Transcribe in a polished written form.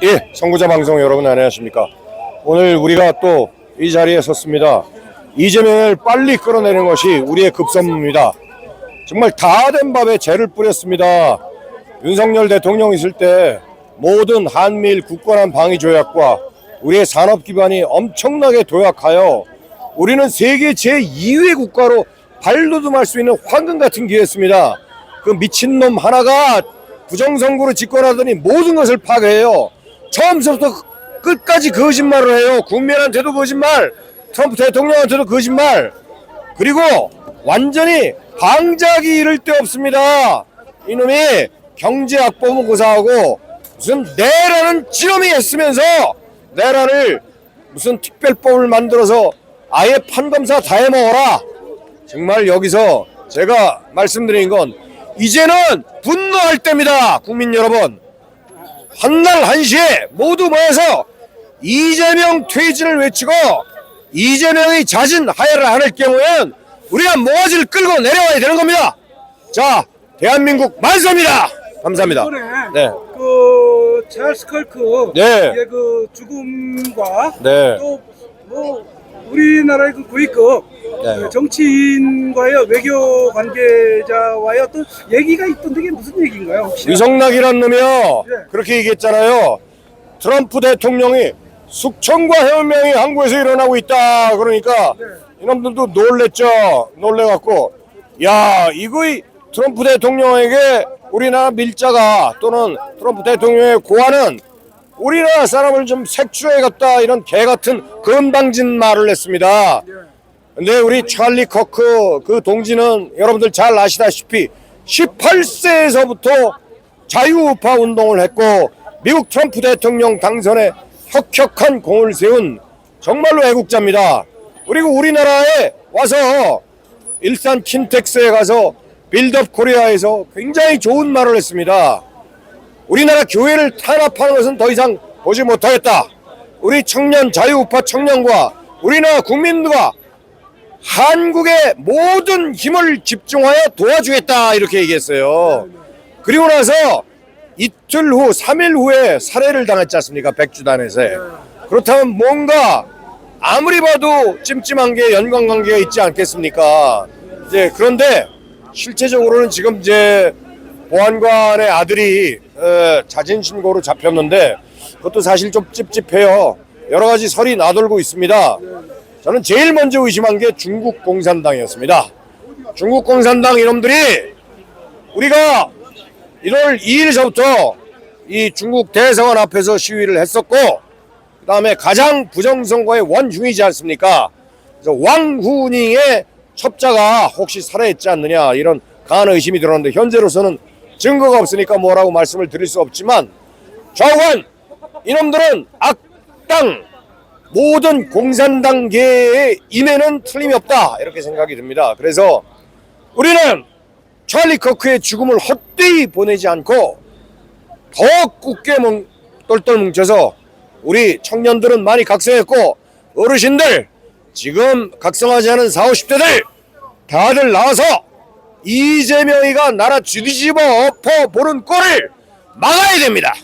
예, 선구자 방송 여러분 안녕하십니까. 오늘 우리가 또 이 자리에 섰습니다. 이재명을 빨리 끌어내는 것이 우리의 급선무입니다. 정말 다 된 밥에 재를 뿌렸습니다. 윤석열 대통령 있을 때 모든 한미일 굳건한 방위 조약과 우리의 산업 기반이 엄청나게 도약하여 우리는 세계 제2위 국가로 발돋움할 수 있는 황금 같은 기회였습니다. 그 미친놈 하나가 부정선거로 집권하더니 모든 것을 파괴해요. 처음부터 끝까지 거짓말을 해요. 국민한테도 거짓말, 트럼프 대통령한테도 거짓말. 그리고 완전히 방작이 이를 데 없습니다. 이놈이 경제학법은 고사하고 무슨 내란은 지놈이 했으면서 내란을 무슨 특별법을 만들어서 아예 판검사 다 해먹어라. 정말 여기서 제가 말씀드린 건 이제는 분노할 때입니다. 국민 여러분, 한날 한시에 모두 모여서 이재명 퇴진을 외치고 이재명이 자진 하야를 안 할 경우에는 우리가 모가지를 끌고 내려와야 되는 겁니다. 자, 대한민국 만세입니다. 감사합니다. 이번에 네. 그 찰스 컬크 네. 그 죽음과 네. 또 뭐 우리나라의 그 고위급 네. 정치인과의 외교 관계자와의 어떤 얘기가 있던데 이게 무슨 얘기인가요? 혹시? 유성락이란 놈이요. 네. 그렇게 얘기했잖아요. 트럼프 대통령이 숙청과 해운명이 한국에서 일어나고 있다. 그러니까 네. 이놈들도 놀랬죠. 놀래갖고 야, 이거 트럼프 대통령에게 우리나라 밀자가 또는 트럼프 대통령의 고아는 우리나라 사람을 좀 색출해갔다, 이런 개같은 건방진 말을 했습니다. 근데 우리 찰리 커크 그 동지는 여러분들 잘 아시다시피 18세에서부터 자유우파 운동을 했고 미국 트럼프 대통령 당선에 혁혁한 공을 세운 정말로 애국자입니다. 그리고 우리나라에 와서 일산 킨텍스에 가서 빌드업 코리아에서 굉장히 좋은 말을 했습니다. 우리나라 교회를 탄압하는 것은 더 이상 보지 못하겠다. 우리 청년 자유우파 청년과 우리나라 국민들과 한국의 모든 힘을 집중하여 도와주겠다, 이렇게 얘기했어요. 그리고 나서 이틀 후 3일 후에 살해를 당했지 않습니까, 백주단에서. 그렇다면 뭔가 아무리 봐도 찜찜한 게 연관관계가 있지 않겠습니까? 이제 그런데 실제적으로는 지금 이제 보안관의 아들이 자진 신고로 잡혔는데 그것도 사실 좀 찝찝해요. 여러 가지 설이 나돌고 있습니다. 저는 제일 먼저 의심한 게 중국 공산당이었습니다. 중국 공산당 이놈들이 우리가 1월 2일서부터 이 중국 대사관 앞에서 시위를 했었고, 그 다음에 가장 부정선거의 원흉이지 않습니까? 그래서 왕후닝의 첩자가 혹시 살해했지 않느냐, 이런 강한 의심이 들었는데 현재로서는 증거가 없으니까 뭐라고 말씀을 드릴 수 없지만 좌우한 이놈들은 악당, 모든 공산당계의 임에는 틀림이 없다, 이렇게 생각이 듭니다. 그래서 우리는 찰리 커크의 죽음을 헛되이 보내지 않고 더 굳게 똘똘 뭉쳐서 우리 청년들은 많이 각성했고 어르신들, 지금 각성하지 않은 40, 50대들 다들 나와서 이재명이가 나라 뒤집어 엎어 보는 꼴을 막아야 됩니다.